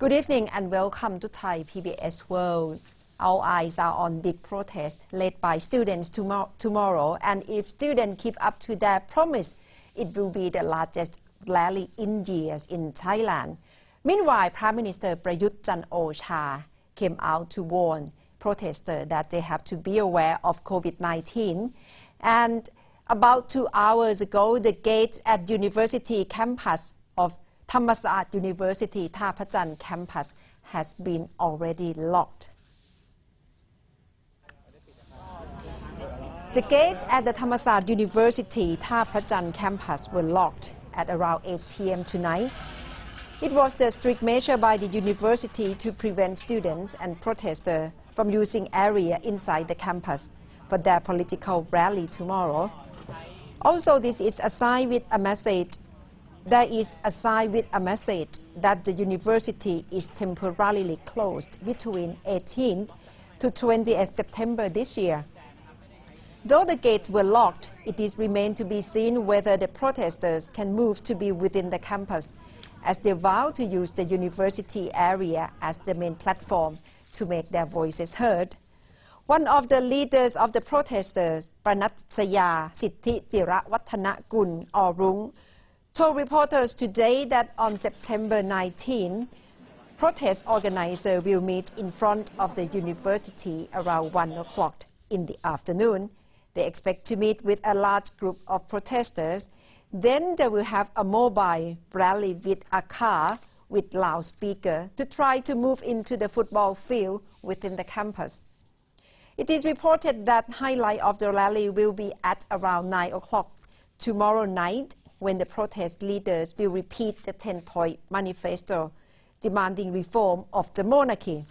Good evening and welcome to Thai PBS World. All eyes are on big protest led by students tomorrow, and if students keep up to their promise, it will be the largest rally in years in Thailand. Meanwhile, Prime Minister Prayuth Chanocha came out to warn protesters that they have to be aware of COVID-19. And about 2 hours ago, the gates at university campus of Thammasat University Tha Prajan campus has been already locked. The gate at the Thammasat University Tha Prajan campus were locked at around 8 p.m. tonight. It was the strict measure by the university to prevent students and protesters from using area inside the campus for their political rally tomorrow. Also, this is a sign with a message. There is a sign with a message that the university is temporarily closed between 18th to 20th September this year. Though the gates were locked, it is remained to be seen whether the protesters can move to be within the campus, as they vow to use the university area as the main platform to make their voices heard. One of the leaders of the protesters, Pranatsaya Siddhi Jirawattanagun or Rung, told reporters today that on September 19, protest organizers will meet in front of the university around 1 o'clock in the afternoon. They expect to meet with a large group of protesters. Then they will have a mobile rally with a car with loudspeaker to try to move into the football field within the campus. It is reported that highlight of the rally will be at around 9 o'clock tomorrow night, when the protest leaders will repeat the 10-point manifesto demanding reform of the monarchy.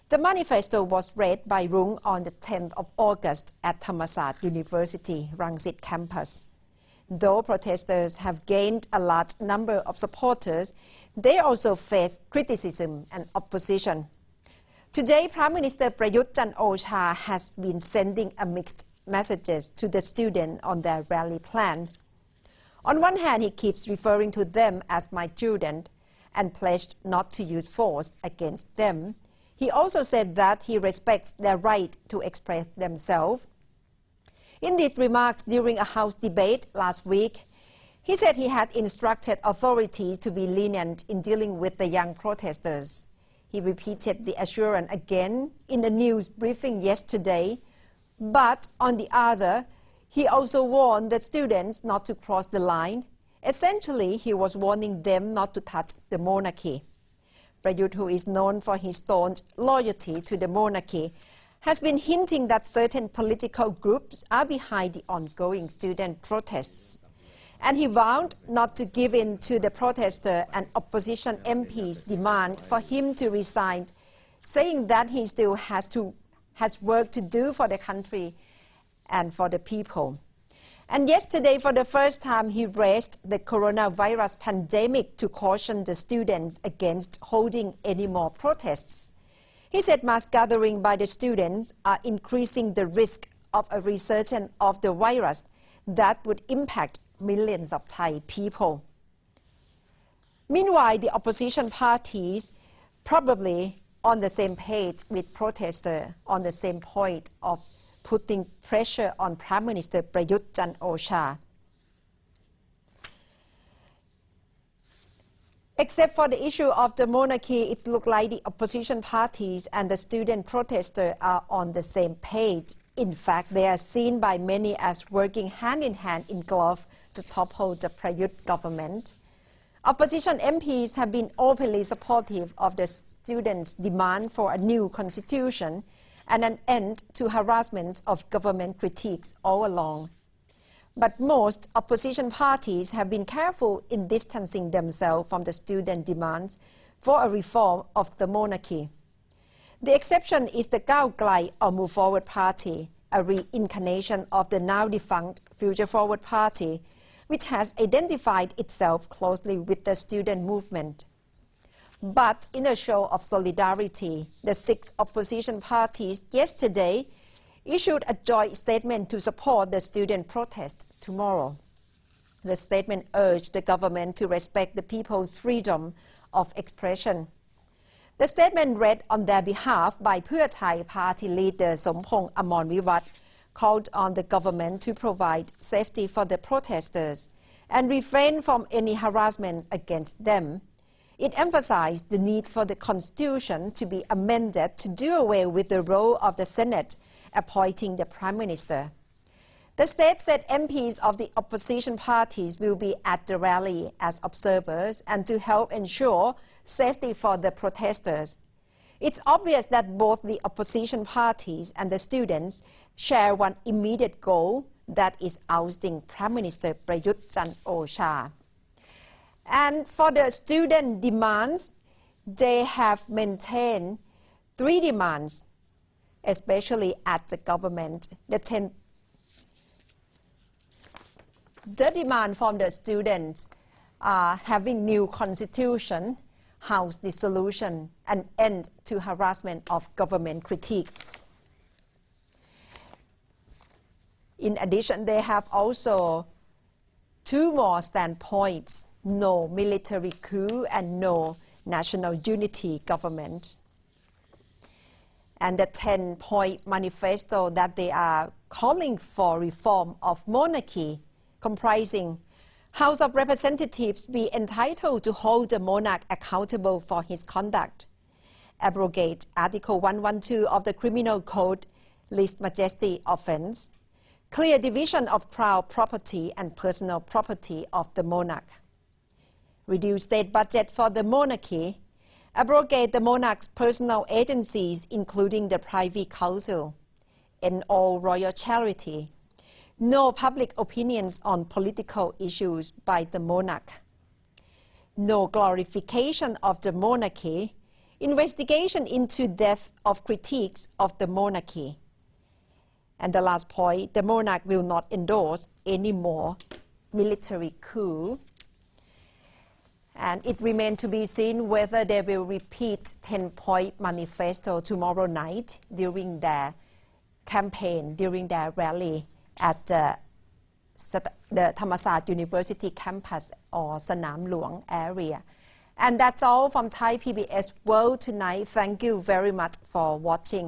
The manifesto was read by Rung on the 10th of August at Thammasat University Rangsit campus. Though protesters have gained a large number of supporters, they also face criticism and opposition. Today, Prime Minister Prayuth Chanocha has been sending a mixed messages to the students on their rally plan. On one hand, he keeps referring to them as my children and pledged not to use force against them. He also said that he respects their right to express themselves. In these remarks during a House debate last week, he said he had instructed authorities to be lenient in dealing with the young protesters. He repeated the assurance again in a news briefing yesterday, but on the other, he also warned the students not to cross the line. Essentially, he was warning them not to touch the monarchy. Prayuth, who is known for his staunch loyalty to the monarchy, has been hinting that certain political groups are behind the ongoing student protests. And he vowed not to give in to the protester and opposition MPs' demand for him to resign, saying that he still has work to do for the country and for the people. And yesterday, for the first time, he raised the coronavirus pandemic to caution the students against holding any more protests. He said mass gathering by the students are increasing the risk of a resurgence of the virus that would impact millions of Thai people. Meanwhile, the opposition parties probably on the same page with protesters on the same point of putting pressure on Prime Minister Prayuth Chanocha. Except for the issue of the monarchy, it looks like the opposition parties and the student protesters are on the same page. In fact, they are seen by many as working hand in hand in glove to topple the Prayuth government. Opposition MPs have been openly supportive of the students' demand for a new constitution and an end to harassment of government critiques all along. But most opposition parties have been careful in distancing themselves from the student demands for a reform of the monarchy. The exception is the Khao Klai or Move Forward Party, a reincarnation of the now defunct Future Forward Party, which has identified itself closely with the student movement. But in a show of solidarity, the 6 opposition parties yesterday issued a joint statement to support the student protest tomorrow. The statement urged the government to respect the people's freedom of expression. The statement read on their behalf by Pheu Thai Party leader Sompong Amornviwatt called on the government to provide safety for the protesters and refrain from any harassment against them. It emphasized the need for the Constitution to be amended to do away with the role of the Senate appointing the Prime Minister. The state said MPs of the opposition parties will be at the rally as observers and to help ensure safety for the protesters. It's obvious that both the opposition parties and the students share one immediate goal, that is ousting Prime Minister Prayuth Chanocha. And for the student demands, they have maintained 3 demands, especially at the government. The demand from the students are having new constitution, House dissolution, and end to harassment of government critiques. In addition, they have also 2 more standpoints: no military coup and no national unity government. And the 10-point manifesto that they are calling for reform of monarchy, comprising House of Representatives be entitled to hold the monarch accountable for his conduct, abrogate Article 112 of the Criminal Code, lese majesty offense, clear division of crown property and personal property of the monarch, reduce state budget for the monarchy, abrogate the monarch's personal agencies including the Privy Council, end all royal charity, no public opinions on political issues by the monarch, no glorification of the monarchy, investigation into death of critiques of the monarchy. And the last point, the monarch will not endorse any more military coup. And it remains to be seen whether they will repeat 10-point manifesto tomorrow night during their campaign, during their rally at the Thammasat University campus or Sanam Luang area. And that's all from Thai PBS World tonight. Thank you very much for watching.